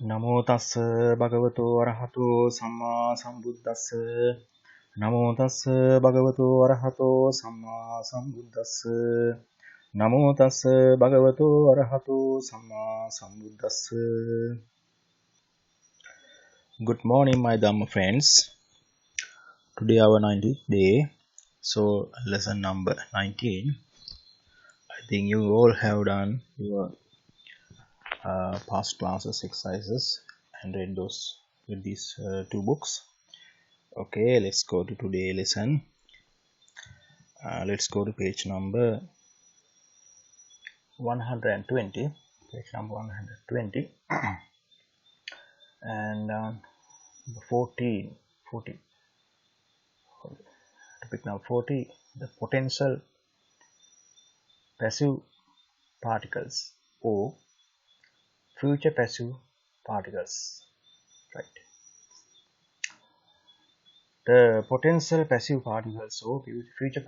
Namo tassa bhagavato arahato samma sambuddhassa. Namo tassa bhagavato arahato samma sambuddhassa. Namo tassa bhagavato arahato samma sambuddhassa. Good morning, my Dhamma friends. Today our 90th day. So lesson number 19. I think you all have done your past classes exercises and read these two books. Okay, let's go to today's lesson. Let's go to page number 120. Page number 120 and 40. Topic number 40. The potential passive particles or future passive particles. Right. The potential passive particles or future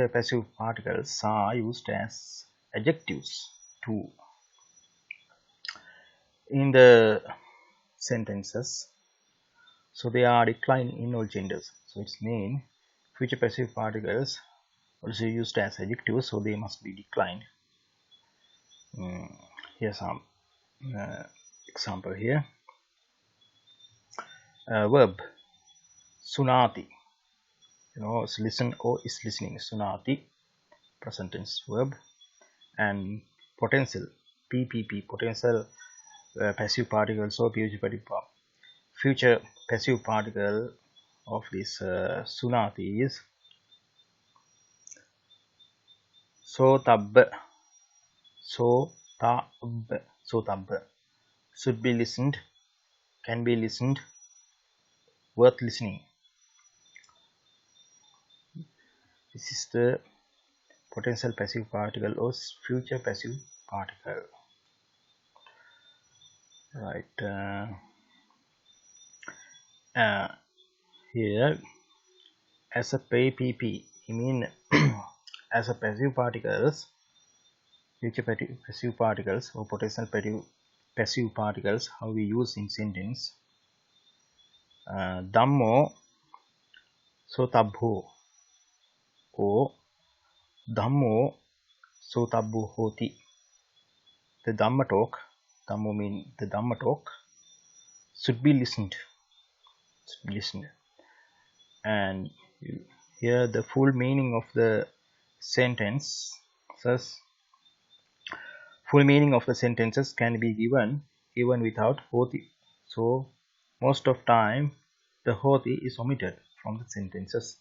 passive particles are used as adjectives too in the sentences. So they are declined in all genders. So it's mean future passive particles also used as adjectives, so they must be declined. Here's some example here. Verb sunati, it's listen or is listening. Sunati, present tense verb. And potential PPP, potential passive particles or future passive particle of this sunati is sotabba. Should be listened, can be listened, worth listening. This is the potential passive particle or future passive particle. Right. Here as a PPP, I mean as a passive particles, future passive particles or potential passive particles, how we use in sentence. Dhammo sotabho or Dhammo sotabho hoti. The Dhamma talk, Dhammo mean the Dhamma talk, should be listened. And here the full meaning of the sentences can be given even without hoti. So most of time the hoti is omitted from the sentences.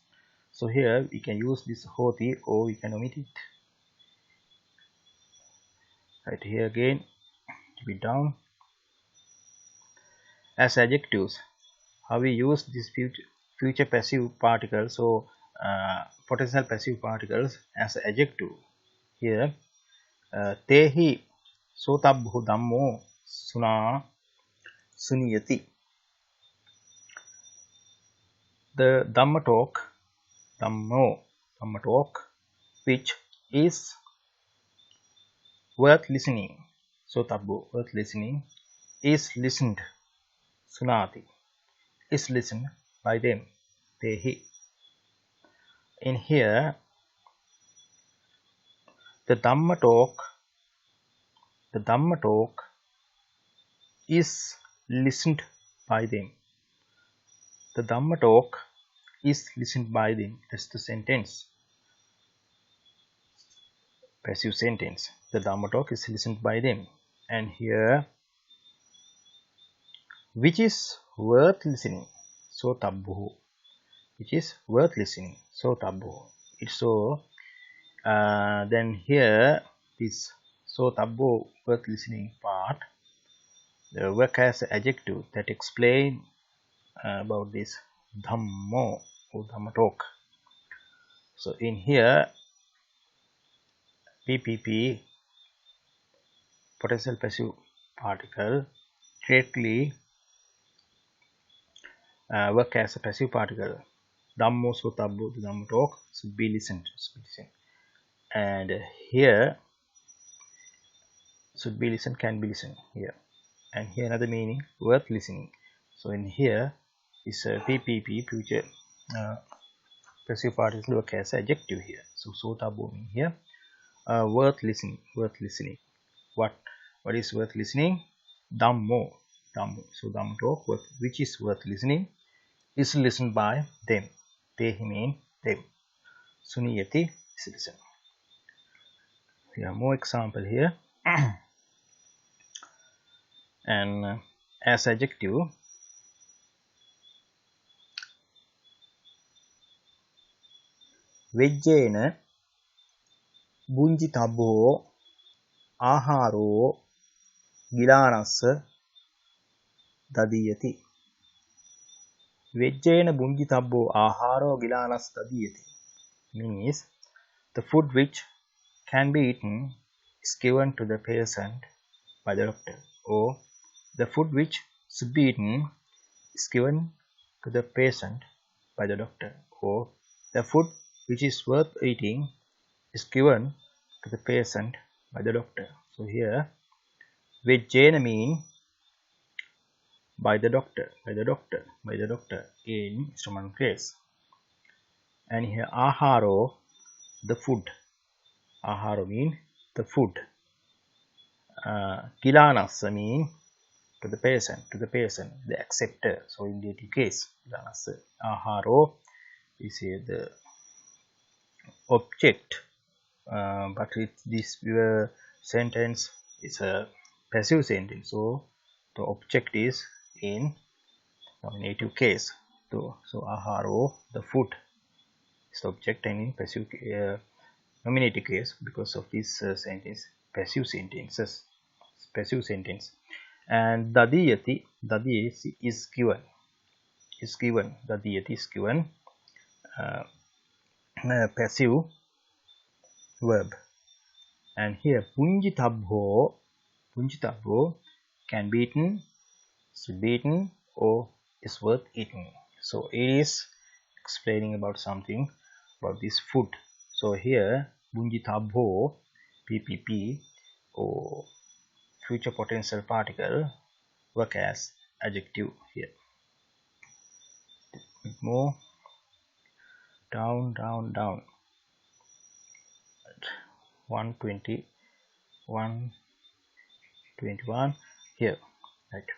So here we can use this hoti or we can omit it. Right, here again, keep it down. As adjectives, how we use this future passive particles or potential passive particles as adjective. Here tehi sotabhu dhammo suniyati. The Dhamma talk, which is worth listening, sotabhu, worth listening, is listened, sunati, is listened by them, tehi. In here the Dhamma talk is listened by them. The Dhamma talk is listened by them. That's the sentence, passive sentence. The Dhamma talk is listened by them. And here, which is worth listening, sotabhu, which is worth listening, sotabhu. It's so then here this sotabhu, worth listening part, the work as adjective that explain about this Dhammo or Dhamma talk. So in here PPP, potential passive particle, directly work as a passive particle. Dhammo sotabbo, the Dhamma talk, should be listened. And here should be listened, can be listened here. and here another meaning, worth listening. So in here is PPP, future passive participle work as adjective here. So sotabbo mean here worth listening, worth listening. What is worth listening? Dhammo, dhammo. So dhammo talk, which is worth listening, is listened by them. They mean them. Suniyati is listen. Yeah, more example here. And as adjective, vejjena bunjitabbo aharo gilanassa dadiyati. Vejjena bunjitabbo aharo gilanassa dadiyati means the food which can be eaten is given to the patient by the doctor, or the food which should be eaten is given to the patient by the doctor, or the food which is worth eating is given to the patient by the doctor. So here vejjena mean by the doctor, by the doctor, by the doctor in instrumental case. And here aharo, the food. Aharo mean the food. Gilanassa mean to the patient, the acceptor. So in the case, gilanassa, aharo is here the object, but this sentence is a passive sentence. So the object is in nominative case. So aharo, the food, is the object, and in passive nominative case because of this sentence, passive sentences, passive sentence. And dadiyati, dadiyati is given, dadiyati is given, passive verb. And here punjitabbo, punjitabbo can be eaten, should be eaten, or is worth eating. So it is explaining about something about this food. So here punjitabbo, PPP, or future potential particle work as adjective here. More down, 120, 121 here, right.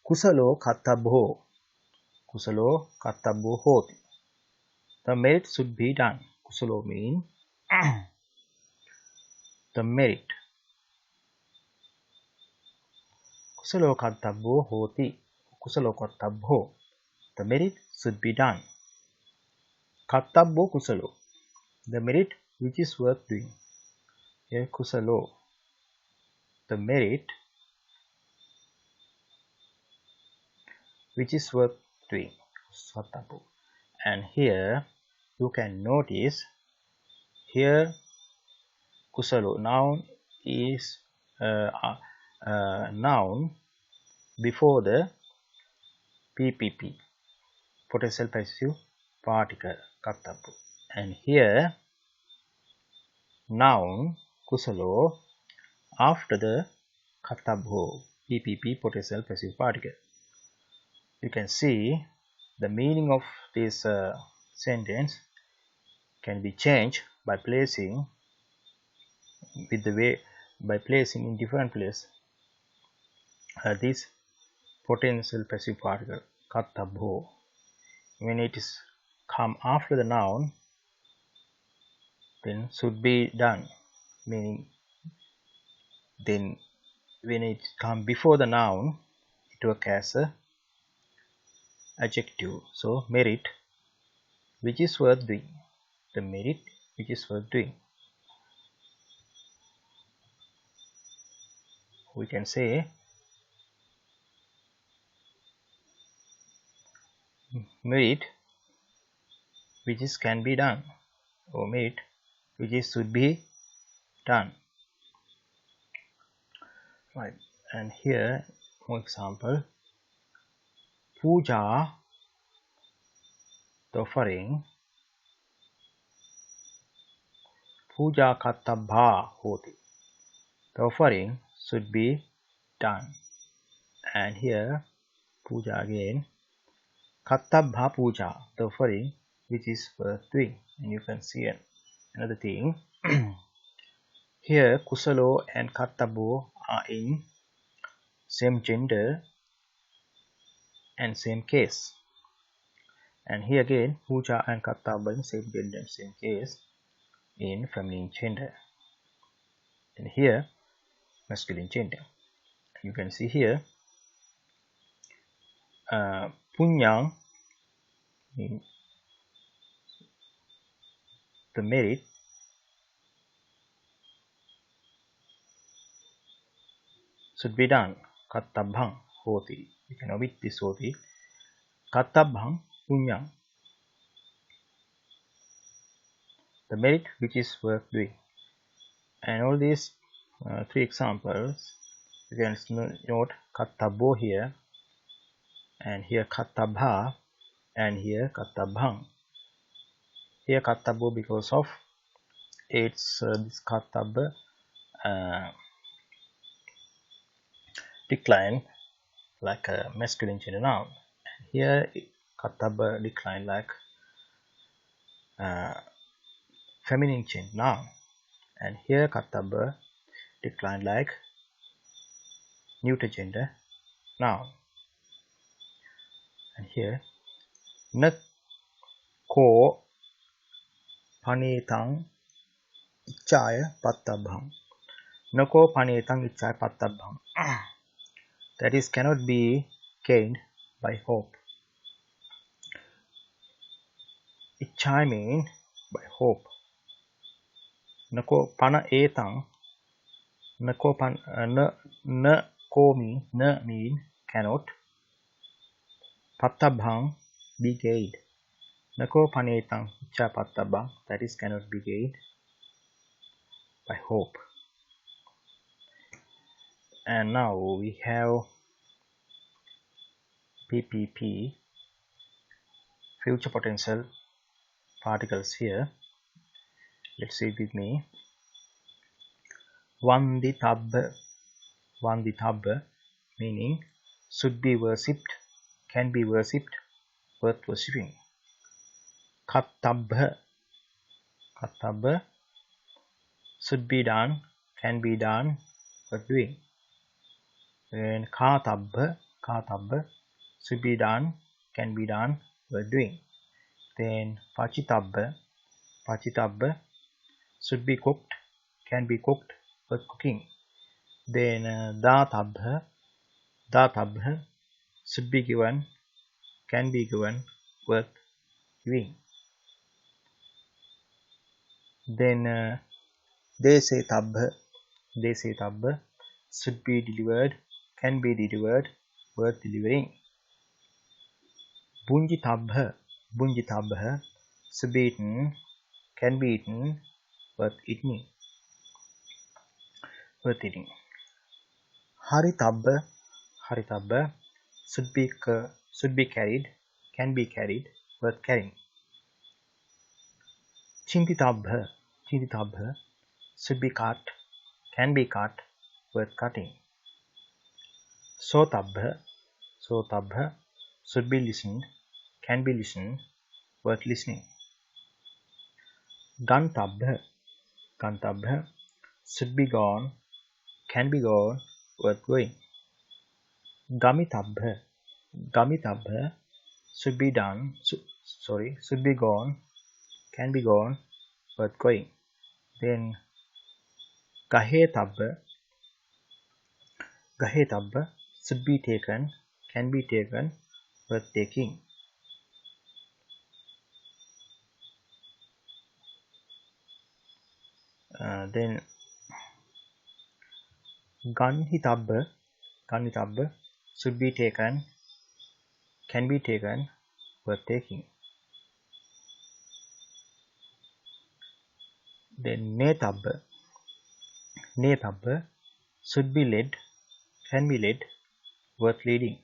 Kusalo kattabbo, kusalo kattabbo hoti. The merit should be done. Kusalo mean the merit. Kusalo kattabbo hoti. Kusalo kattabbo, the merit should be done. Kattabbo kusalo, the merit which is worth doing. Here kusalo, the merit which is worth doing. Kattabbo. And here you can notice here kusalo, noun is noun before the PPP, potential passive particle, kattabbo. And here noun kusalo after the kattabbo, PPP, potential passive particle. You can see the meaning of this sentence can be changed by placing with the way, by placing in different place this potential passive particle kattabbo. When it is come after the noun, then should be done, meaning then when it come before the noun, it works as a adjective. So merit which is worth doing, the merit which is worth doing. We can say merit which is can be done, or merit which is should be done, right. And here for example, puja, the offering, puja kattabba hoti, the offering should be done. And here puja again, Kattabha puja, the offering which is worth doing. And you can see another thing. Here kusalo and kattabbo are in same gender and same case. And here again puja and kattabba in same gender and same case in feminine gender. And here masculine gender. You can see here punyang means the merit, should be done. Kattabhang hoti. You can omit this hoti. Kattabhang punyang, the merit which is worth doing. And all these three examples, you can note kattabbo here, and here kattabha, and here kattabhang. Here kattabbo because of its this kattabba decline like a masculine gender noun. And here kattabba decline like feminine gender noun. And here kattabba decline like neuter gender noun. And here na ko panetang ichaya pattabhang. Nako panetang ichaya pattabhang. That is, cannot be gained by hope. Ichaya mean by hope. Nako pana etang. Nako pan na ko mean cannot. Pattabhang be gained. Nako panetang ichaya pattabhang, that is, cannot be gained by hope. And now we have PPP, future potential particles here. Let's see it with me. Vanditabba, Vanditabba meaning should be worshipped, can be worshipped, worth worshipping. Kattabha, Kattabha should be done, can be done, worth doing. And Katabha, Katabha should be done, can be done, worth doing. Then Pachitabha, Pachitabha should be cooked, can be cooked, worth cooking. Then Databha, Databha should be given, can be given, worth giving. Then Desetabha, Desetabha should be delivered, can be delivered, worth delivering. Bunjitabha, Bunjitabha should be eaten, can be eaten, worth eating, worth eating. Haritabha, Haritabha should be carried, can be carried, worth carrying. Chintitabha, Chintitabha should be cut, can be cut, worth cutting. Sotabha, Sotabha should be listened, can be listened, worth listening. Gantabha, Gantabha should be gone, can be gone, worth going. Gamitabha, Gamitabha should be done, should be gone, can be gone, worth going. Then Gahetabha, Gahetabha should be taken, can be taken, worth taking. Then Ganhitabha, Ganhitabha should be taken, can be taken, worth taking. Then Netabha, Netabha should be led, can be led, worth leading.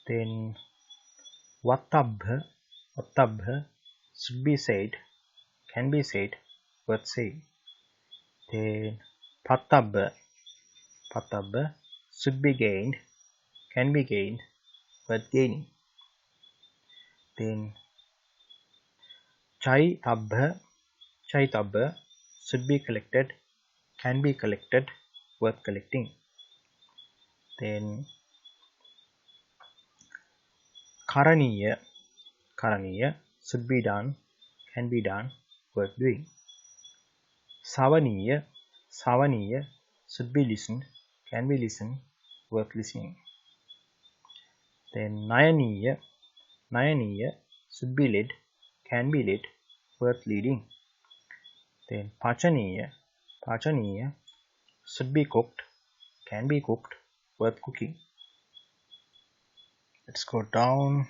Then Vattabha, Vattabha should be said, can be said, worth saying. Then Pattabha, Patabba should be gained, can be gained, worth gaining. Then Chaitabba should be collected, can be collected, worth collecting. Then Karaniya should be done, can be done, worth doing. Savaniya should be listened, can be listened, worth listening. Then Nayaniya should be led, can be led, worth leading. Then Pachaniya should be cooked, can be cooked, worth cooking. Let's go down.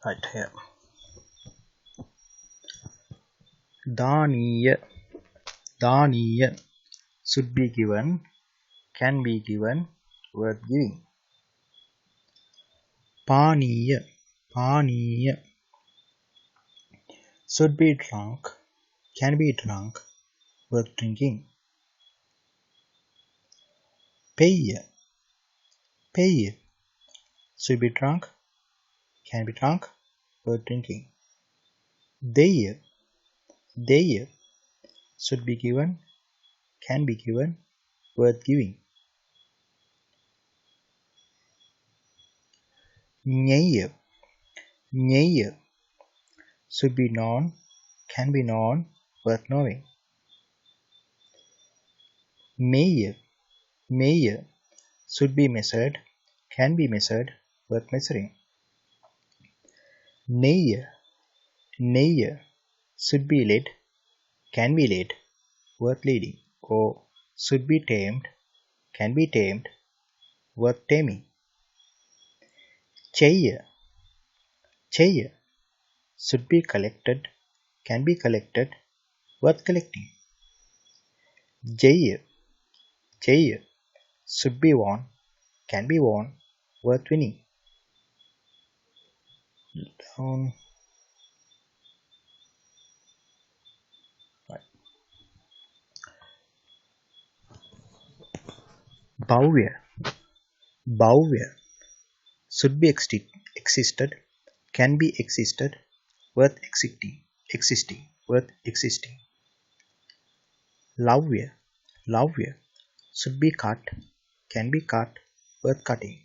Right here. Daniya should be given, can be given, worth giving. Paniya should be drunk, can be drunk, worth drinking. Peya should be drunk, can be drunk, worth drinking. Deya should be given, can be given, worth giving. Nyaya should be known, can be known, worth knowing. Meya should be measured, can be measured, worth measuring. Neya should be led, can be led, worth leading. Or should be tamed, can be tamed, worth taming. Chaya should be collected, can be collected, worth collecting. Jaya should be won, can be won, worth winning. Down. Right. Bhavya should be existed, can be existed, worth existing, worth existing. Lavya should be cut, can be cut, worth cutting.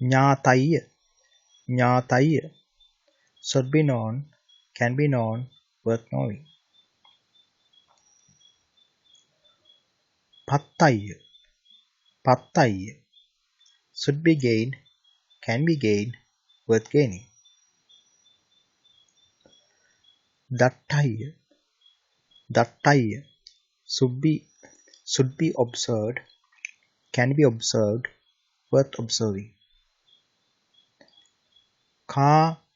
Nyataya should be known, can be known, worth knowing. Pattaya should be gained, can be gained, worth gaining. Dattaya should be observed, can be observed, worth observing. Karya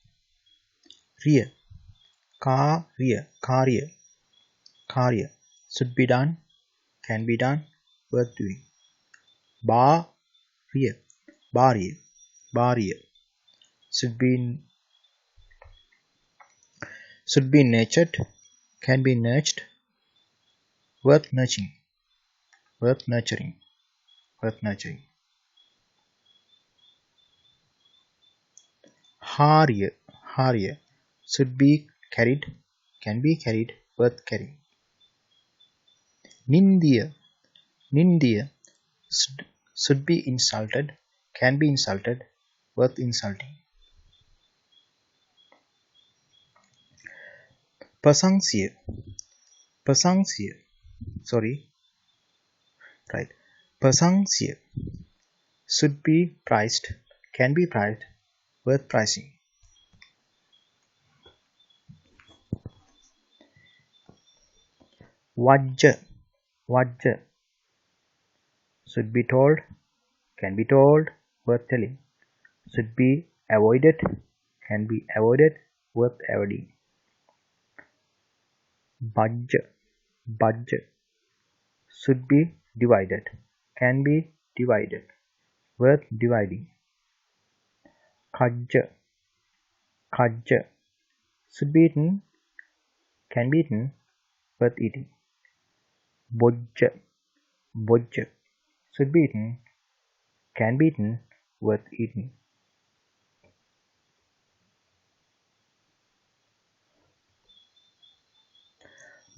should be done, can be done, worth doing. Bharya should be nurtured, can be nurtured, worth nurturing. Harya should be carried, can be carried, worth carrying. Nindya should be insulted, can be insulted, worth insulting. Prasangsya should be prized, can be prized, worth prizing. Vajja should be told, can be told, worth telling. Should be avoided, can be avoided, worth avoiding. Bhajja should be divided, can be divided, worth dividing. Kajja should be eaten, can be eaten, worth eating. Bojja, bojja, should be eaten, can be eaten, worth eating.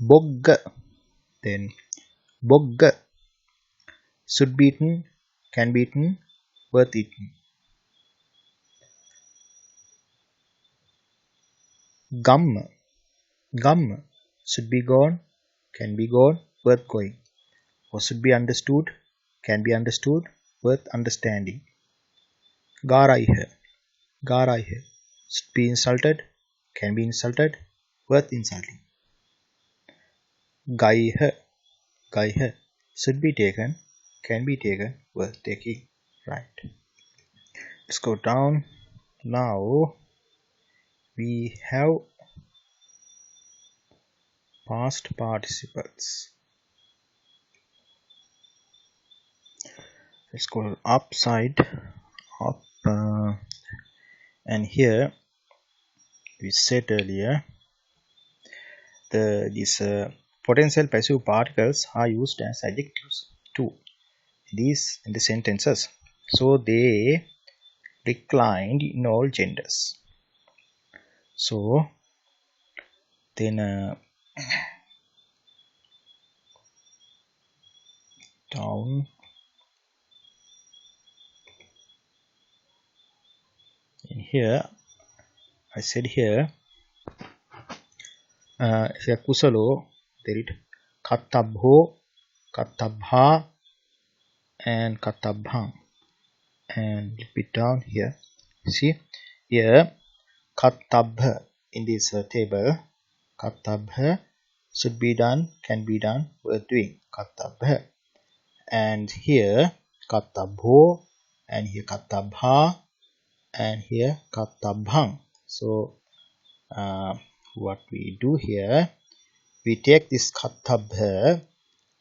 Bogga, then bogga, should be eaten, can be eaten, worth eating. Gum, gum, should be gone, can be gone, worth going. Or should be understood, can be understood, worth understanding. Garaiha, garaiha, should be insulted, can be insulted, worth insulting. Gaiha, gaiha, should be taken, can be taken, worth taking. Right. Let's go down. Now we have past participles. Let's go upside up, and here we said earlier these potential passive particles are used as adjectives too. These in the sentences, so they reclined in all genders. So then down in here I said here kusalo, there it kattabho, kattabha, and kattabham, and a bit down here. See here kattabha in this table, kattabha should be done, can be done, worth doing, kattabha. And here kattabho, and here kattabha, and here kattabham. So what we do here, we take this kattabha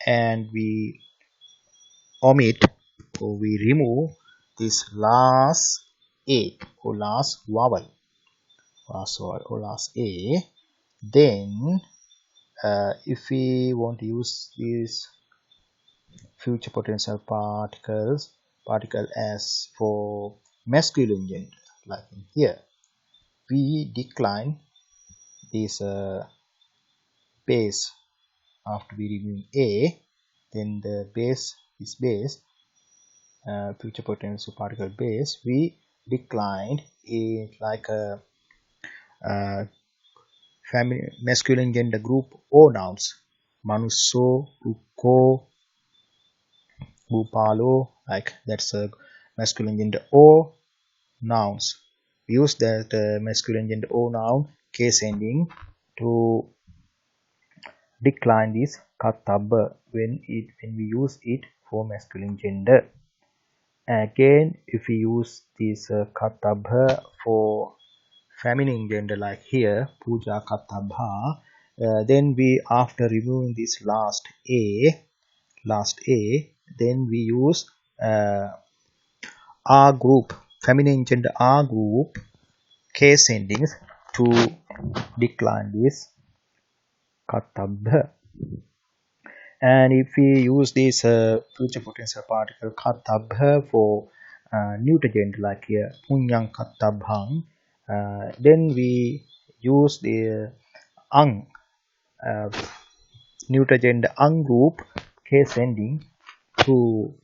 and we omit, or we remove this last a, or last vowel, or last a. Then if we want to use these future potential particle as for masculine gender, like in here, we decline this base after we remove a. Then the base, this base, future potential particle base, we declined it like a masculine gender group O nouns, manusso, ukko, upalo, like that's a masculine gender O nouns. We use that masculine gender O noun case ending to decline this kattabha when we use it for masculine gender. Again, if we use this kattabha for feminine gender, like here puja kattabha, then we, after removing this last a, then we use R group, feminine gender R group case endings to decline this kattabha. And if we use this future potential particle kattabha for neuter gender, like here punyang kattabhang, then we use the ang, neuter gender ang group case ending to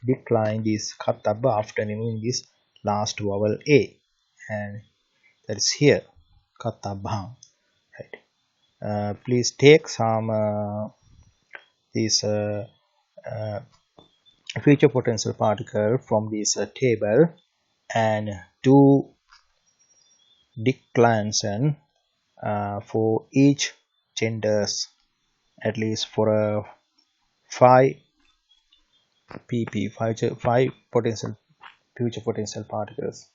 decline this kattabha after removing this last vowel a, and that is here kattabhang. Right. Please take some this future potential particle from this table and do declination for each genders, at least for a 5 pp, 5 potential future potential particles.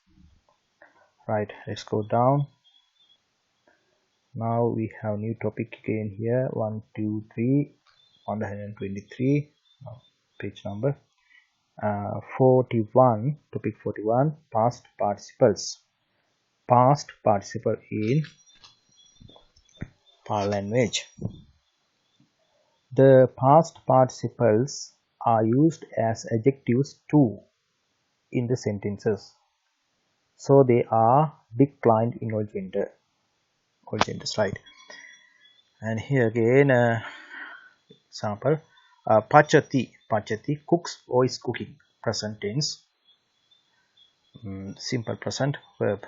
Right, let's go down. Now we have new topic again here, 1 2 3 123, page number 41, topic 41, past participles. Past participle in Pali language. The past participles are used as adjectives too in the sentences. So they are declined in all genders, right? And here again, example, pachati cooks or is cooking, present tense, simple present verb.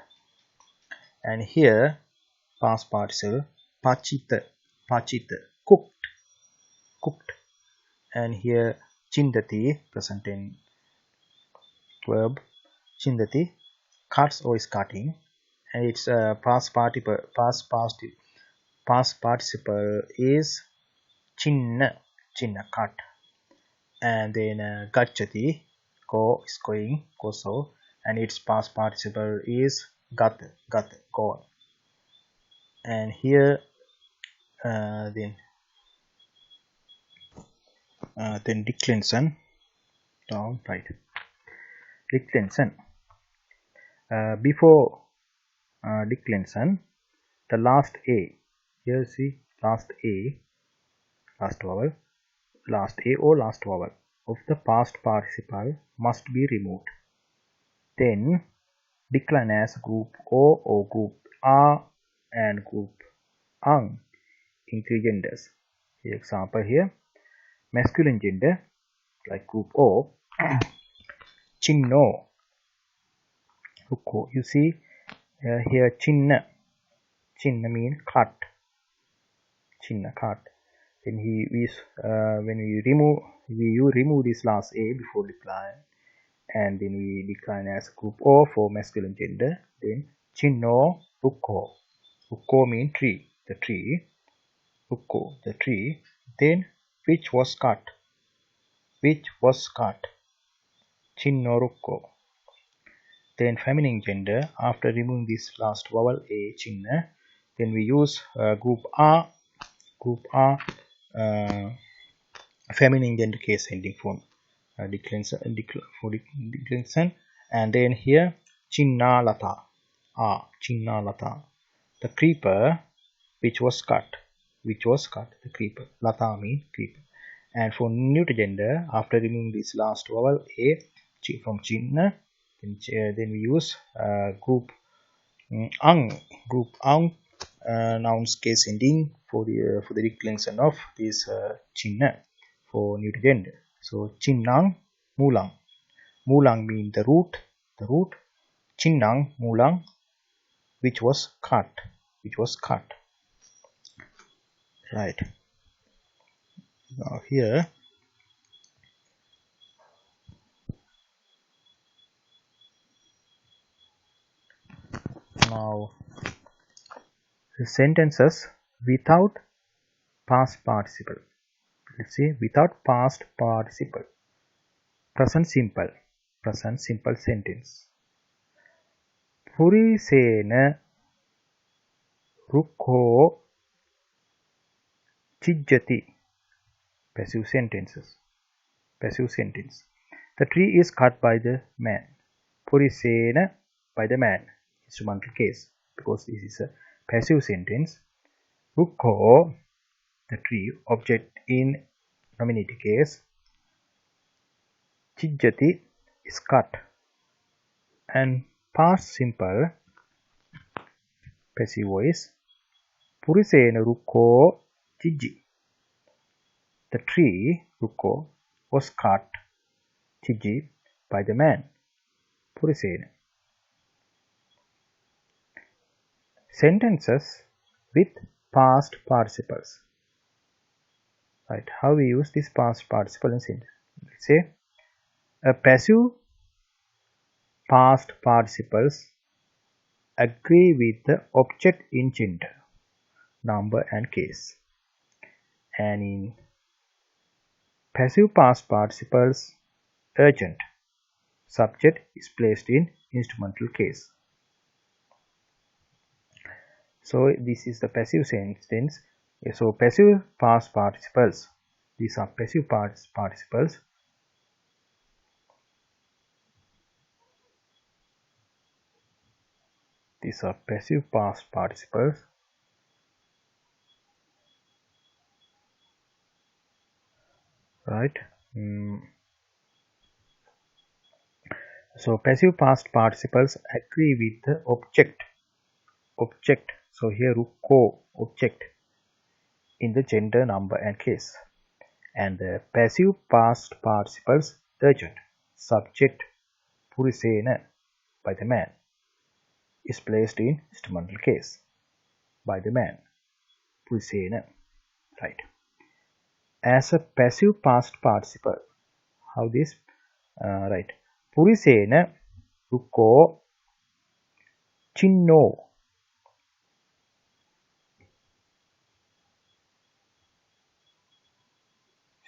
And here past participle, pachita cooked. And here chindati, present tense verb, chindati cuts or is cutting, and its past participle is chinna cut. And then gachati is going, so, and its past participle is gat go. And here then declension down, right? Declension, before declension, the last a, here see last vowel of the past participle must be removed. Then decline as group O or group R and group ang in three genders. Example here, masculine gender like group O, chinno, you see here chinna mean cut, then when you remove this last a before decline, and then we decline as group O for masculine gender. Then chinno rukko mean tree, the tree, rukko the tree. Then which was cut, chinno rukko. Then feminine gender, after removing this last vowel a, chinna, then we use group R feminine gender case ending form declension. And then here chinna lata, the creeper which was cut, the creeper, lata mean creeper. And for neuter gender, after removing this last vowel a from chinna, then we use group ang nouns case ending for the declension of this chinna for neuter gender. So chinnang mulang mean the root, chinnang mulang which was cut, right? Now here the sentences without past participle. Let's see, without past participle, present simple sentence. Purisena rukho chijjati, passive sentence. The tree is cut by the man. Purisena, by the man, instrumental case, because this is a passive sentence. Rukho, the tree, object in nominative case. Chijjati is cut. And past simple passive voice, Purisena rukho chijji, the tree rukho was cut, chijji, by the man Purisena. Sentences with past participles, right? How we use this past participle in sentence? Let's say a passive past participles agree with the object in gender, number and case. And in passive past participles, urgent, subject is placed in instrumental case. So this is the passive sentence. So passive past participles, these are passive past participles. These are passive past participles right? So passive past participles agree with the object. So here ruko, object in the gender, number and case. And the passive past participles urgent, subject purisena by the man is placed in instrumental case by the man purisena, right? As a passive past participle, how this, right? Purisena ruko chinno.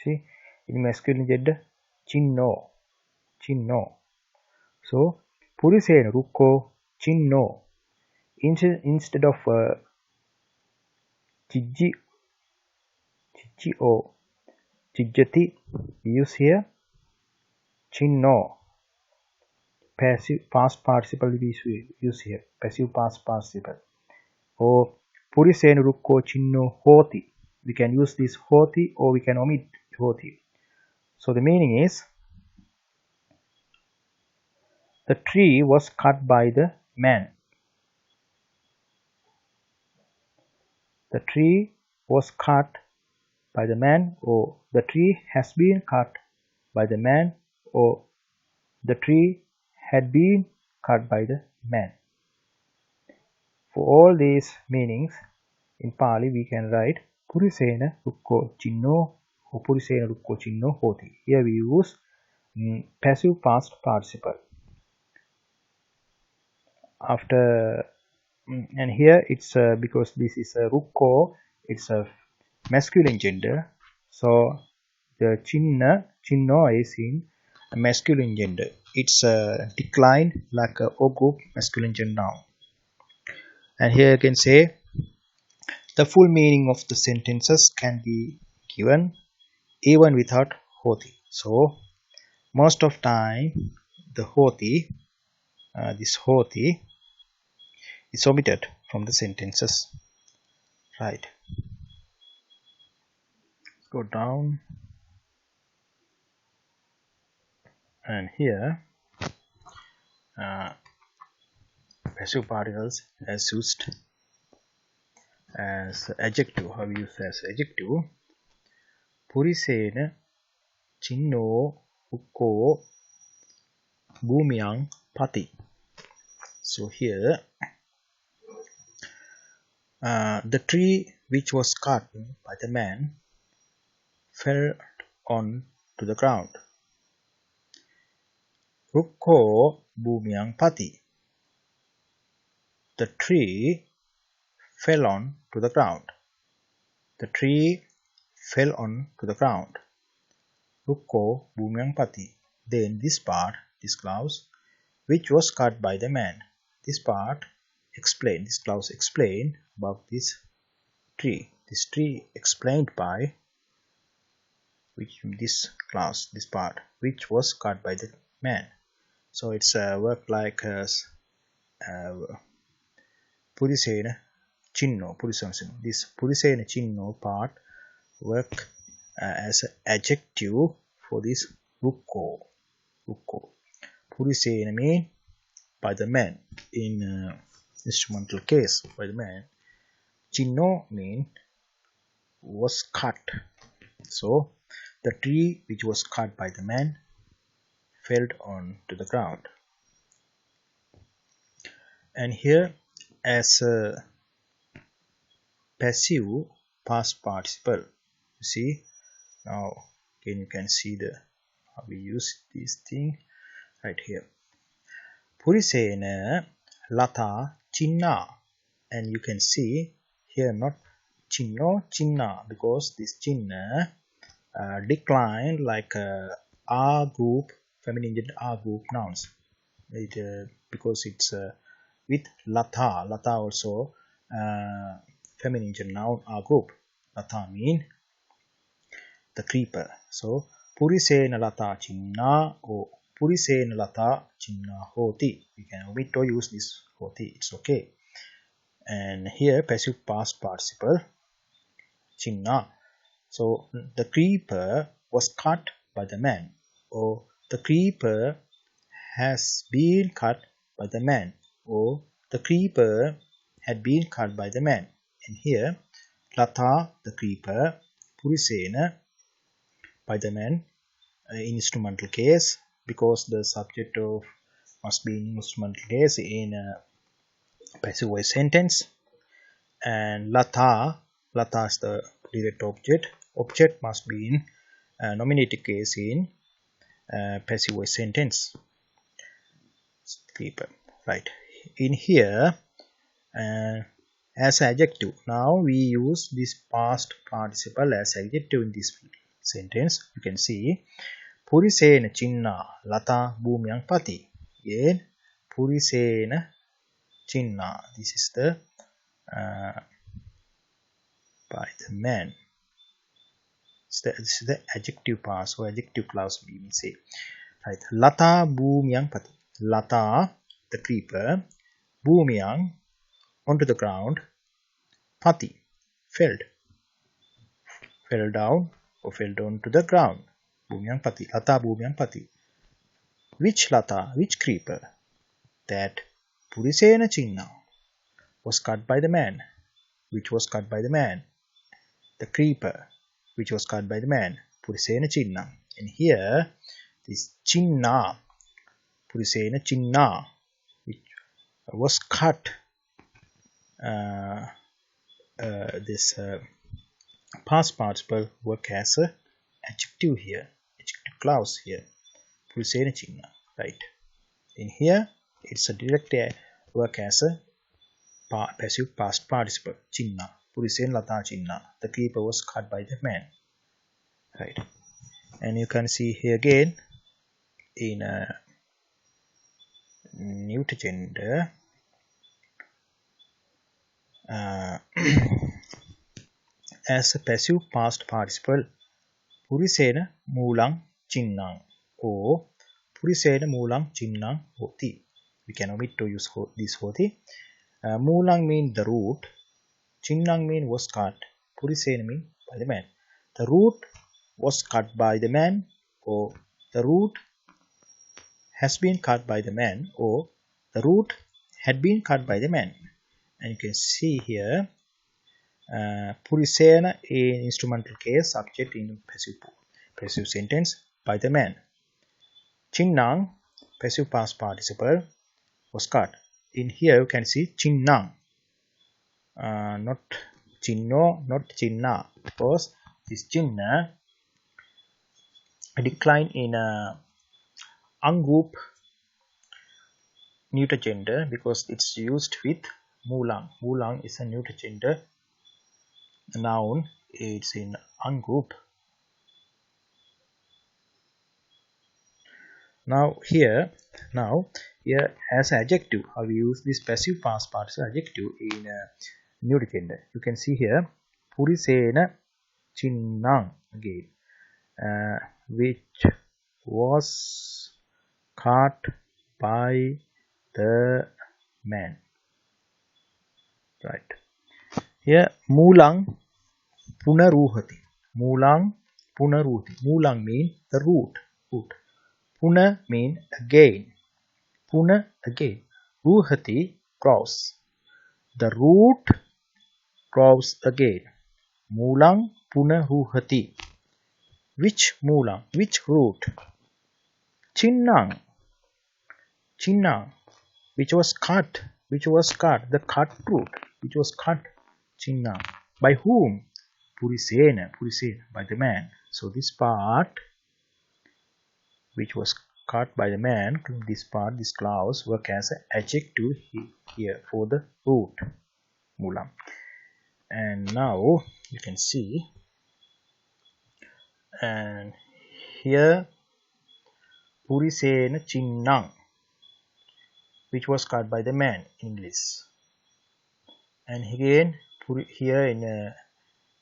See, in masculine gender, chinno, chinno. So, purisena ruko chinno. Instead of chijji, chijji or chijjati, we use here chinno. Passive past participle we use here. Passive past participle. Or purisena ruko chinno hoti. We can use this hoti or we can omit hoti. So the meaning is, the tree was cut by the man. The tree was cut by the man, or the tree has been cut by the man, or the tree had been cut by the man. For all these meanings in Pali we can write purisena rukko chinno or purisena rukko chinno hoti. Here we use passive past participle. After and here it's because this is a rukko, it's a masculine gender, so the chinno is in a masculine gender. It's declined like a O group masculine gender noun. And here you can say the full meaning of the sentences can be given even without hoti. So most of time the hoti, this hoti is omitted from the sentences, right? Go down, and here passive particles as used as adjective. How we use as adjective? Purisena chinno ukko bhumiyang pati. So here the tree which was cut by the man fell on to the ground. Rukko bhumiyang pati. The tree fell on to the ground. The tree fell on to the ground. Rukko bhumiyang pati. Then this part, this clause, which was cut by the man. This part explain, this clause explain about this tree. This tree explained by which this clause, this part, which was cut by the man. So it's a work like purisena chinno, this purisena chinno part work as an adjective for this rukko. Purisena mean by the man in instrumental case, by the man. Chinno mean was cut. So the tree which was cut by the man fell on to the ground. And here as a passive past participle, you see now again you can see the how we use this thing right here. Purisena lata chinna, and you can see here not chinno chinna, because this chinna decline like R group, feminine gender R group nouns. Because it's with lata also feminine gender noun R group. Lata mean the creeper. So purisena lata chinna or purisena lata chinna hoti. We can omit or use this hoti, it's okay. And here passive past participle chinna. So the creeper was cut by the man, or the creeper has been cut by the man, or the creeper had been cut by the man. And here, Lata, the creeper, Purisena, by the man, in instrumental case, because the subject of must be in instrumental case in a passive voice sentence. And Lata is the direct object must be in nominative case in passive voice sentence. Creeper, right? In here, as adjective, now we use this past participle as adjective in this sentence. You can see Purisena Chinna Lata Bhumyang Pati. Again, Purisena Chinna. This is the by the man. This is the adjective part, so adjective clause we will say. Right. Lata Bhumyang Pati. Lata, the creeper, Bhumyang, onto the ground, Pati, fell down or fell down to the ground. Bhumyang Pati, Lata Bhumyang Pati. Which Lata, which creeper? That Purisena Chinna was cut by the man. Which was cut by the man? The creeper, which was cut by the man. Purisena Chinna. And here, this Chinna, Purisena Chinna, which was cut. This past participle work as a adjective here, adjective clause here. Purisena Chinna, right? In here, it's a direct work as a passive past participle. Chinna, Purisena Lata Chinna. The creeper was cut by the man, right? And you can see here again in a neuter gender. As a passive past participle, Purisena Mulang Chinnang, or Purisena Mulang Chinnang Hoti. We can omit to use this Hoti. Mulang means the root, Chinnang means was cut, Purisena means by the man. The root was cut by the man, or the root has been cut by the man, or the root had been cut by the man. And you can see here Purisena in instrumental case, subject in passive sentence, by the man. Chinnang, passive past participle, was cut. In here you can see Chinnang, not Chinno, not Chinna, because this Chinna decline in ungroup neuter gender because it's used with Mulang. Mulang is a neuter gender noun. It's in ungroup. Now here as adjective, how we use this passive past participle adjective in neuter gender. You can see here Purisena Chinnang again, which was cut by the man. Right. Here Mulang Punaruhati. Mulang Punaruhati. Mulang means the root. Puna means again. Puna again. Ruhati grows. The root grows again. Mulang Punaruhati. Which Mulang? Which root? Chinnang. Chinnang, which was cut. The cut root, which was cut. Chinnang. By whom? Purisena, by the man. So this part, which was cut by the man, this clause work as an adjective here for the root, Mulang. And now you can see, and here Purisena Chinnang, which was cut by the man in English. And again here in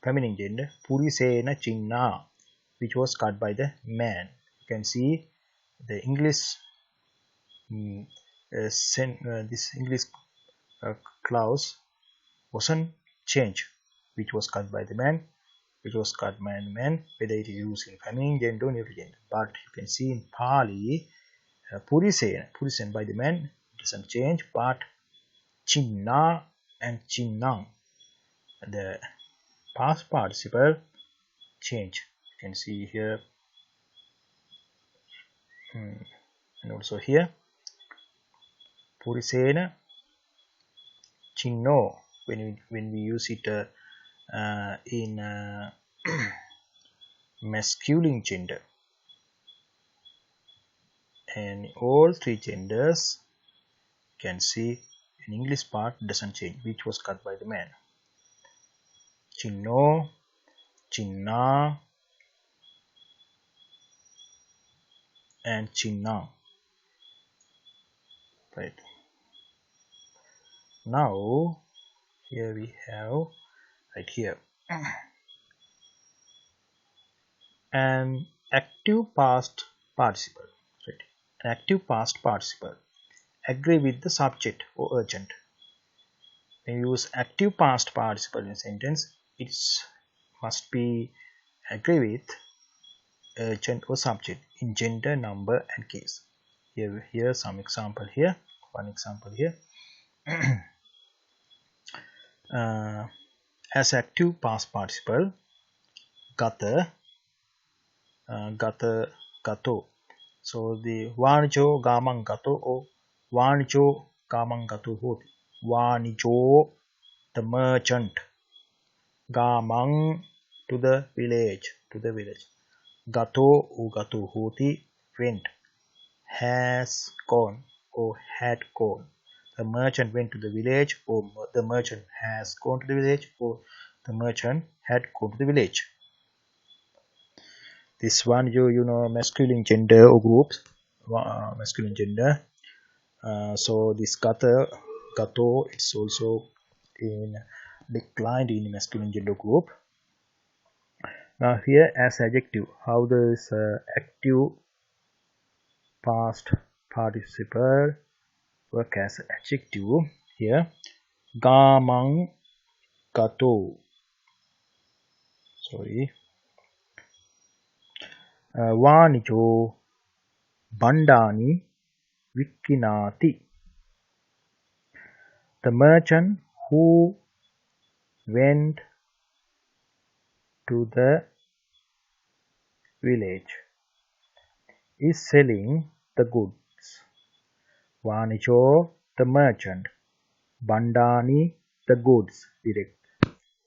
feminine gender, Purisena Chinna, which was cut by the man. You can see the English this English clause wasn't changed, which was cut by the man. which was cut by men, whether it is used in feminine gender or neuter gender. But you can see in Pali, Purisena by the men doesn't change, but Chinna and Chinnang, the past participle, change. You can see here and also here. Purisena, Chinno, when we use it in masculine gender. And all three genders, you can see in English part doesn't change, which was cut by the man. Chinno, Chinna, and Chinna. Right. Now here we have right here an active past participle. Right. An active past participle. Agree with the subject or urgent. When you use active past participle in a sentence, it must be agree with urgent or subject in gender, number, and case. Here some example here. One example here. As active past participle, gata, gato. So the vanijo gamang gato or vanijo gamang gato hoti. Vanijo, the merchant. Gamang, to the village. Gato or gato hoti, went. Has gone or had gone. The merchant went to the village, or the merchant has gone to the village, or the merchant had gone to the village. This one, you know, masculine gender or groups, masculine gender. So this gato, it's also declined in masculine gender group. Now here as adjective, how does active past participle work as adjective? Here, gamang gato. Vanijo bandani vikkinati. The merchant who went to the village is selling the goods. Vanijo, the merchant. Bandani, the goods. Direct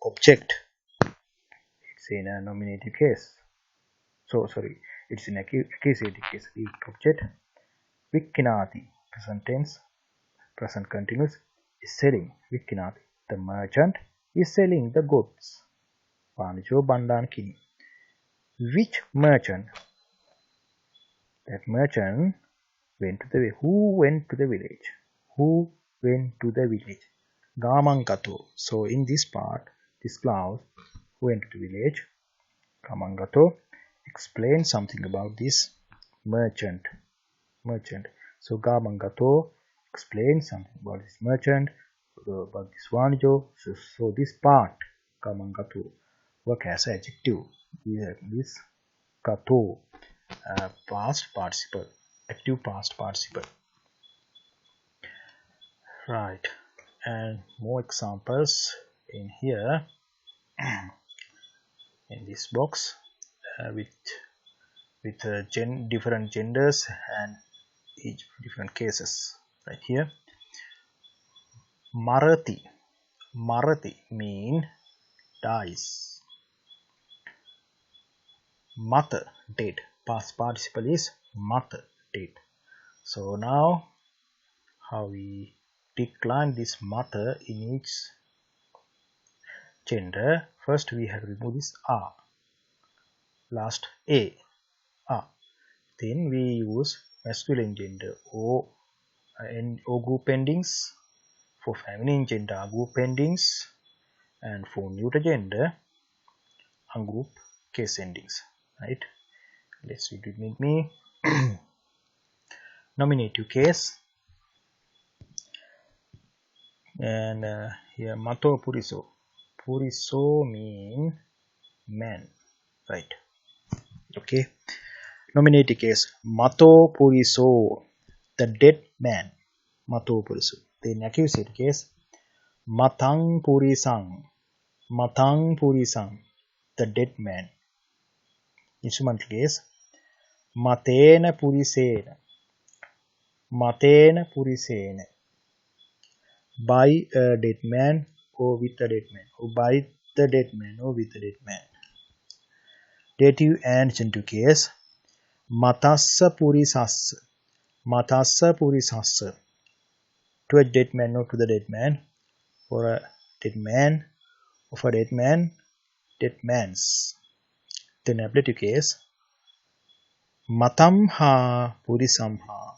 object. It's in a nominative case. It's in a accusative case. Object. Vikkinati, present tense, present continuous, is selling. Vikkinati, the merchant is selling the goods. Vanijo bandan kini. Which merchant? That merchant went to the who went to the village. Who went to the village? Gamangato. So in this part, this clause, who went to the village, Gamangato, explains something about this merchant. So Gamangato explains something about this merchant, about this Vanijo. So this part, Gamangato, work as adjective. We have this gato, past participle, active past participle. Right, and more examples in here in this box with different genders and each different cases. Right here, Marati mean dies. Mata, dead. Past participle is mata, dead. So now how we decline this mata in each gender. First we have to remove this a, last a. Then we use masculine gender o and o group endings. For feminine gender group endings, and for neuter gender ungroup case endings. Right, let's read it with me. Nominative case, and here mato puriso mean man. Right. Okay. Nominative case. Mato Puriso, the dead man. Mato Puriso. Then accusative case. Matang Purisang. Matang Purisang, the dead man. Instrumental case. Matena Purisena. Matena Purisena. By a dead man or with a dead man. Or by the dead man or with a dead man. Dative and genitive case. Matassa Purisassa. Matassa Purisassa. To a dead man or to the dead man. For a dead man. Of a dead man. Dead man's. Then ablative case. Matamha Purisamha.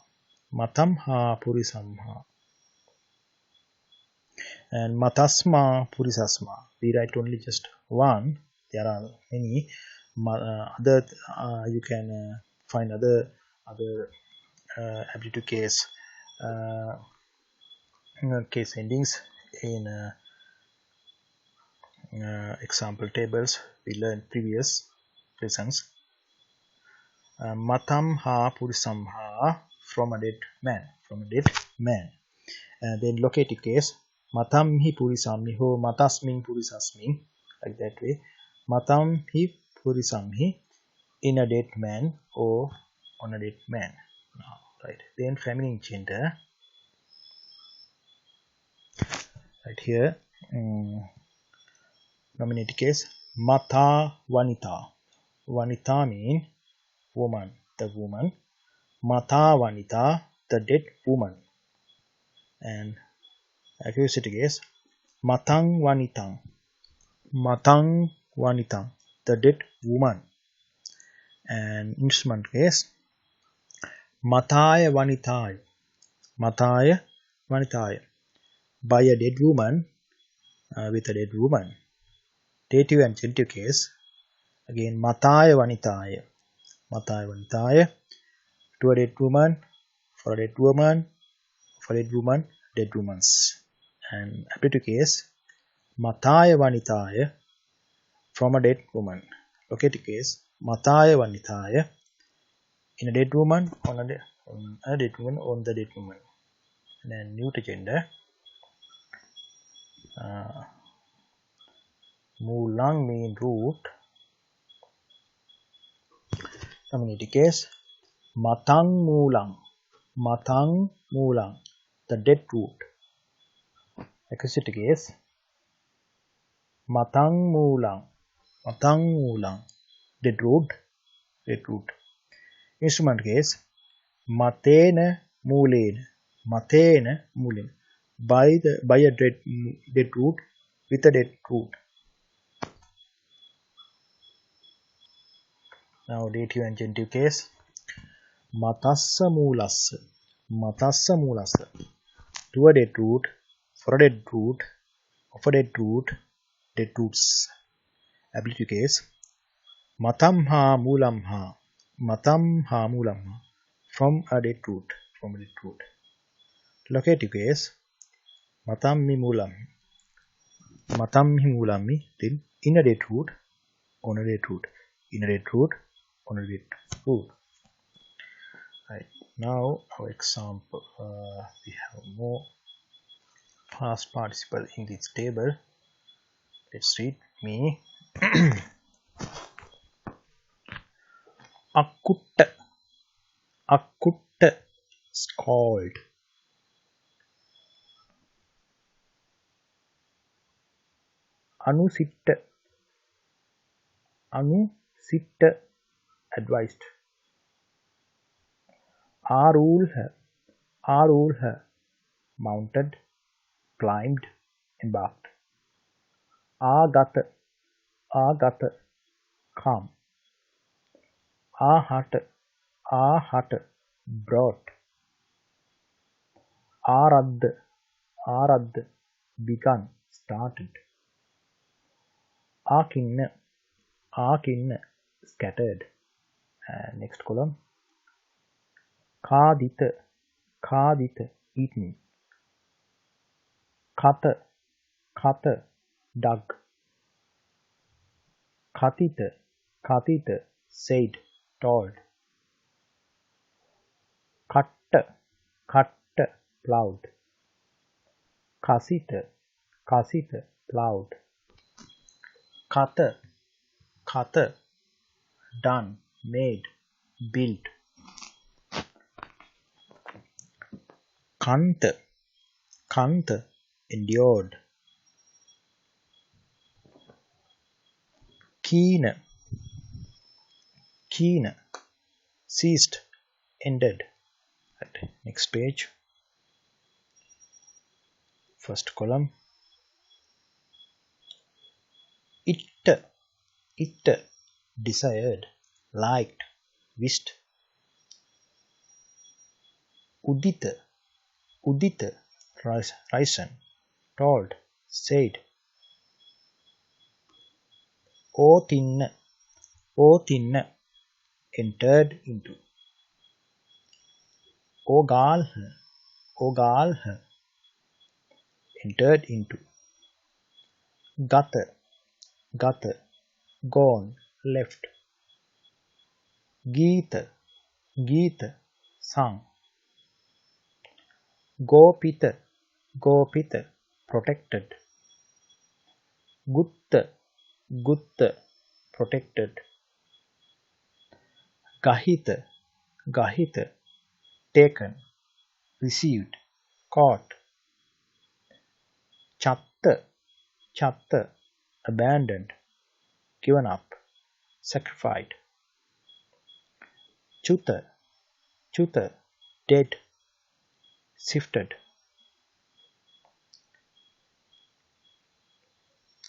Matamha Purisamha. And Matasma Purisasma. We write only just one. There are many other. You can find other ablative case case endings in example tables we learned previous lessons. Matamha Purisamha, from a dead man. From a dead man. Then locative case. Matamhi Purisamhi ho Matasmin Purisasmin. Like that way. Matamhi Purisamhi, in a dead man or on a dead man. Right. Then feminine gender. Right here. Nominative case. Mata Vanita. Vanita mean woman, the woman. Mata Vanita, the dead woman. And accusative case. Matang Vanitang. Matang Vanitang, the dead woman. And instrument case. Mataya Vanitaya. Mataya Vanitaya, by a dead woman with a dead woman. Dative and genitive case. Again, Mataya Vanitaya. Mataya Vanitaya, to a dead woman, for a dead woman, for a dead woman, dead woman's. And ablative case. Mataya Vanitaya, from a dead woman. Locative case. Mataya Vanitaya, in a dead woman, on a dead woman, on the dead woman. And then neuter gender. Mulang mean root. Nominative case. Matang Mulang. Matang Mulang, the dead root. Accusative case. Matang Mulang. Matang Mulang, dead root. Dead root. Instrument case. Matena Mulena. Matena Mulena, by a dead root with a dead root. Now dative and genitive case. Matassa Mulassa. Matassa Mulassa, to a dead root, for a dead root, of a dead root, dead roots. Ablative case. Matamha Mulamha. Matamha Mulamha, from a dead root. From a dead root. Locative case. Matammi Mulamhi. Matamhi Mulamhi, then in a dead root, on a dead root. In a dead root, on a dead root. Right. Now our example. We have more past participle in this table. Let's read. Me. Akkutta. Akkutta, scald. Anusitta. Anusitta, advised. Arulha. Arulha, mounted, climbed, embarked. Agata. Agata, calm. Ahata. Ahata, brought. Arad. Arad, begun, started. Akinna. Akinna, scattered. Next column. Kadita. Kadita, eaten. Kata. Kata, dug. kathita, said, told. Katta, plowed. Kasita, plowed. Kata, done, made, built. Kanta, endured. Keena, ceased, ended. Right. Next page. First column. It, desired, liked, wished. Udita, risen, told, said. Othinna, entered into. Ogalha, entered into. Gata, gone, left. Geeta, sung. Gopita, protected. Gutta, protected. Gahita, taken, received, caught. Chatta, abandoned, given up, sacrificed. Chuta, dead, sifted.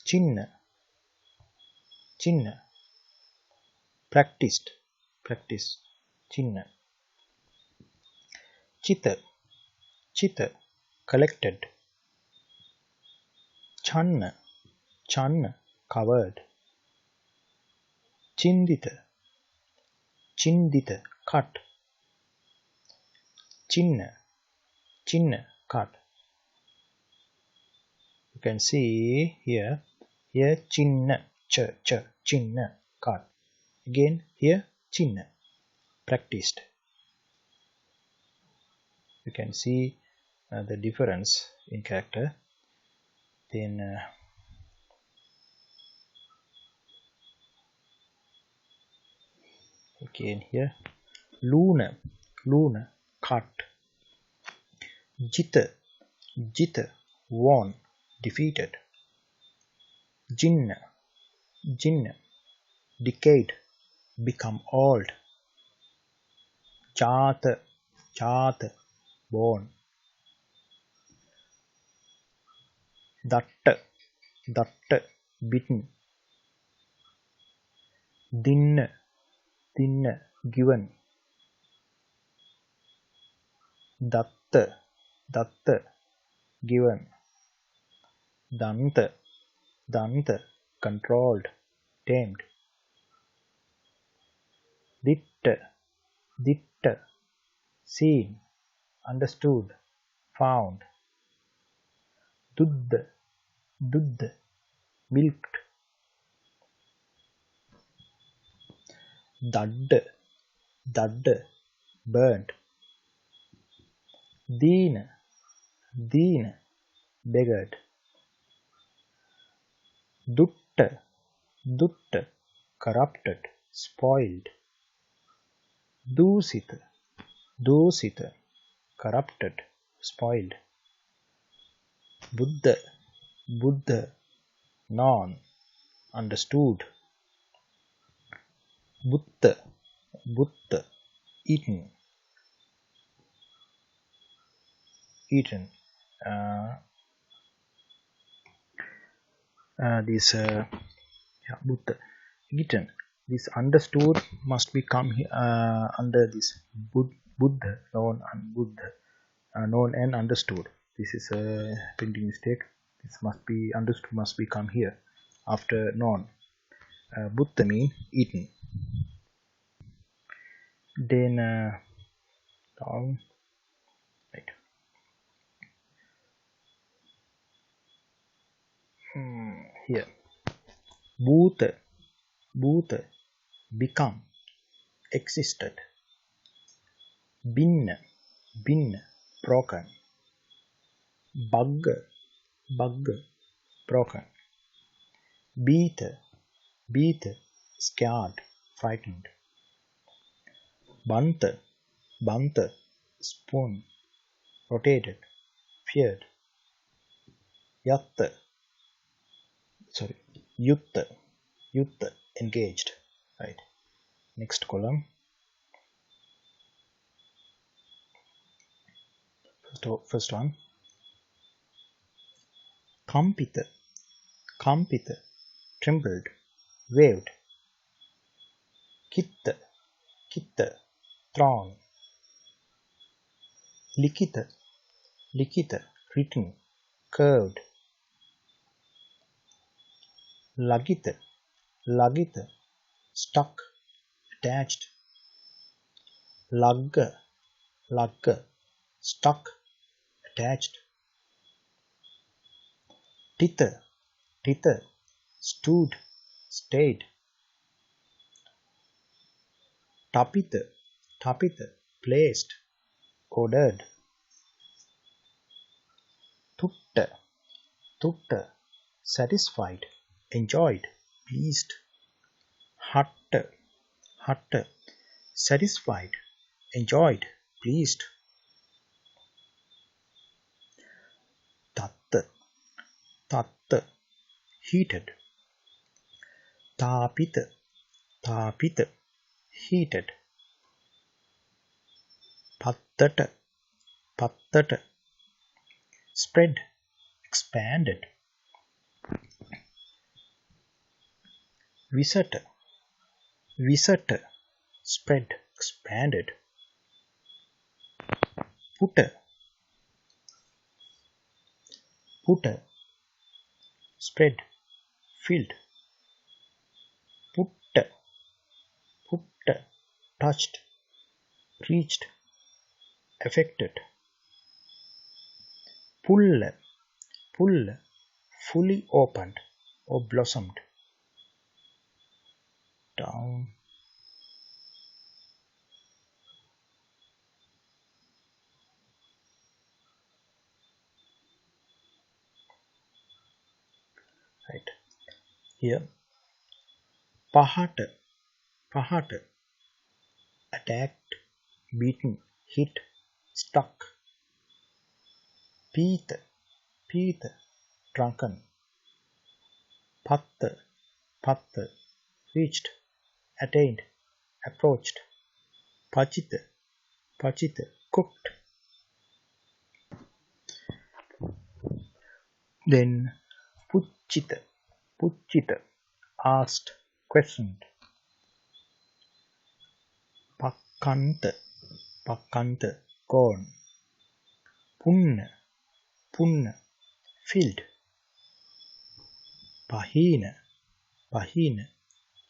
Chinna, practiced, chinna. Chita, collected. Channa, covered. Chindita, cut. Chinna, cut. You can see here chinna, chinna, cut. Again here chinna, practiced. You can see the difference in character. Then again here Luna, cut. Jita, won, defeated. Jinna, decayed, become old. Jata, born. Datta, bitten. Dinna, given. Datta, given. Danta, controlled, tamed. Ditta, seen, understood, found. Dudda, milked. Dadda, burnt. Deena, beggared. Dutta, corrupted, spoiled. Dusita, corrupted, spoiled. Buddha, known, understood. Butta, eaten. Buddha, eaten. This understood must be come under this Buddha, known and understood. This is a printing mistake. This must be understood, must be come here after known. Buddha means eaten. Then down, right. Here, Bhuta, Bhūta, become, existed. Binna, broken. Bagga, broken. Beata, scared, frightened. Banta, spoon, rotated, feared. Yatta, Yutta, engaged. Right. Next column. First one. Kampita, trembled, waved. Kitta, thrown. Likita, written, curved. Lagita, stuck, attached. Lagga, stuck, attached. Titha, stood, stayed. Tapita, placed, ordered. Tutta, satisfied, enjoyed, pleased. Hatta, satisfied, enjoyed, pleased. Tatta, heated. Tapita, heated. Pattata, spread, expanded. Visata, spread, expanded. Putta, spread, filled. Putta, touched, reached, affected. Pulla, fully opened or blossomed. Down. Right. Here. Pahata, attacked, beaten, hit, struck. Pita, drunken. Patta, reached, attained, approached. Pachita, cooked. Then Puchita, asked, questioned. Pakanta, gone. Punna, filled. Pahina,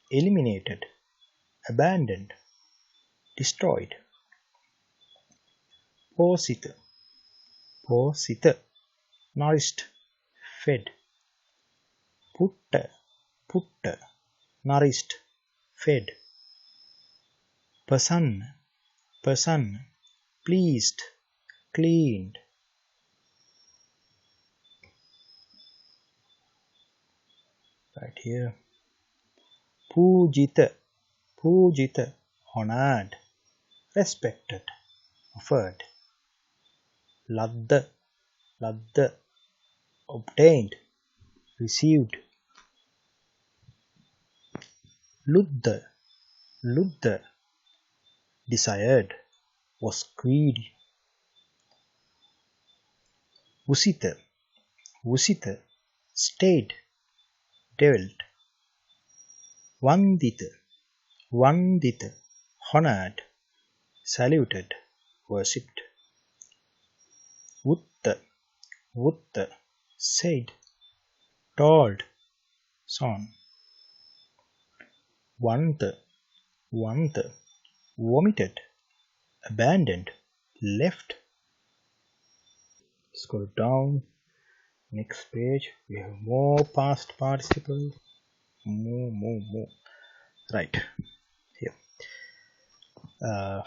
eliminated, abandoned, destroyed. Posita, nourished, fed. Putta, nourished, fed. Pasanna, pleased, cleaned. Right here. Pujita, honored, respected, offered. Ladda, obtained, received. Ludda, desired, was greedy. Usita, stayed, dwelt. Vandita, honored, saluted, worshipped. Vutta, said, told, son. Vanta, vomited, abandoned, left. Scroll down. Next page, we have more past participle. More. Right. Here.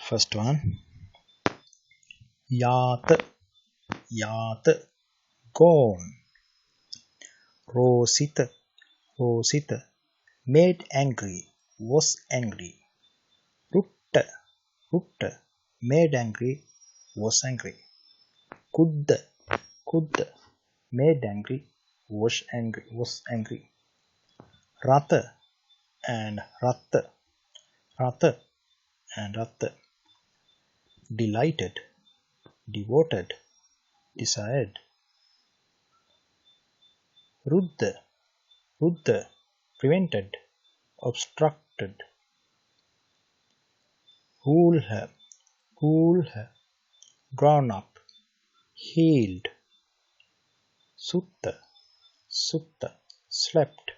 First one. Yat. Yat. Gone. Rosit. Rosit. Made angry. Was angry. Rutta. Rutta. Made angry. Was angry. Could. Could. Made angry. Was angry. Was angry. Rata and Ratta. Rata and Ratta. Delighted. Devoted. Desired. Rudda. Rudda. Prevented. Obstructed. Hulha. Hulha. Drawn up. Healed. Sutta. Sutta. Slept.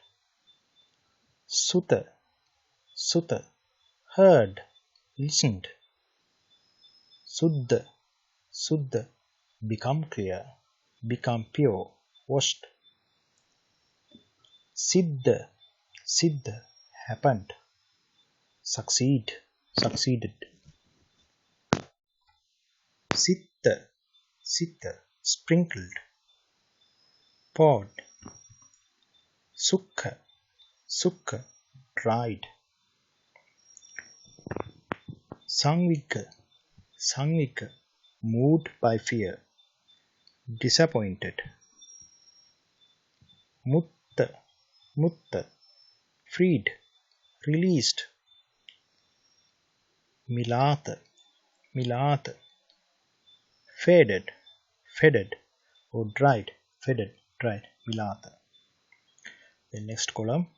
Sutta. Sutta. Heard. Listened. Suddha. Suddha. Become clear. Become pure. Washed. Siddha. Siddha. Happened. Succeed. Succeeded. Sitta. Sitta. Sprinkled. Poured. Sukha. Sukha. Dried. Sangvika. Sangvika. Moved by fear. Disappointed. Mutta. Mutta. Freed. Released. Milata. Milata. Faded. Faded. Or dried. Faded. Dried. Milata. The next column.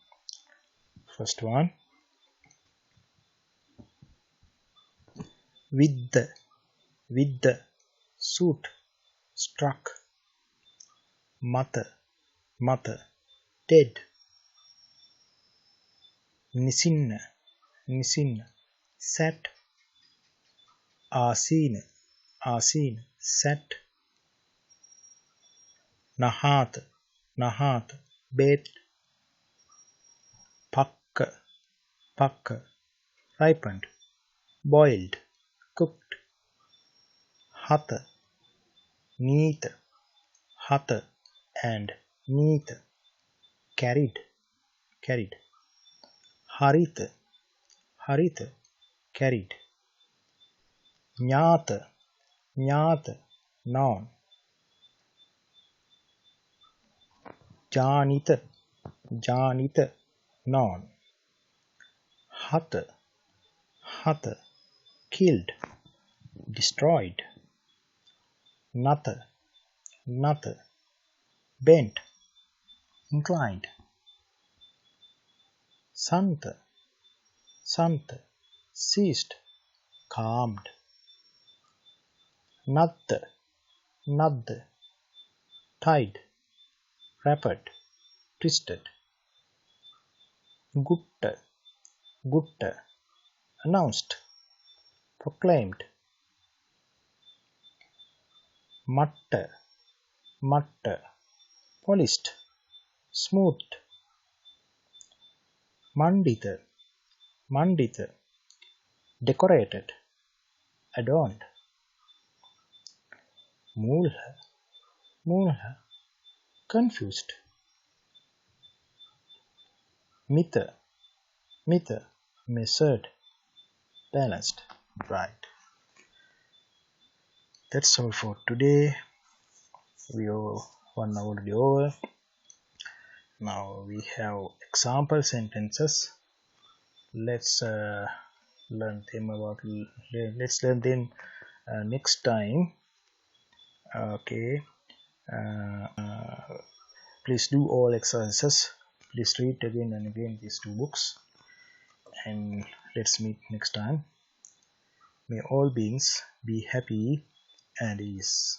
First one. With the suit. Struck. Mata. Mata. Dead. Nisinna. Nisinna. Sat. Asina. Asina. Sat. Nahat. Nahat. Baked. Pakka. Pakka. Ripened. Boiled. Cooked. Hatha. Neat. Hatha and neat. Carried. Carried. Harita. Harita. Carried. Jnata. Jnata. Known. Janita. Janita. Known. Hatha. Hatha. Killed. Destroyed. Natha. Natha. Bent. Inclined. Santa. Santa. Ceased. Calmed. Nadda. Nadda. Tied. Wrapped. Twisted. Gutta. Gutta. Announced. Proclaimed. Matta. Matta. Polished. Smoothed. Mandita. Mandita. Decorated. Adorned. Mulha. Mulha. Confused. Mita. Mita. Measured. Balanced. Right. That's all for today. We are 1 hour already over. Now we have example sentences. Let's learn them about. Let's learn them next time. Okay. Please do all exercises. Please read again and again these 2 books. And let's meet next time. May all beings be happy and ease.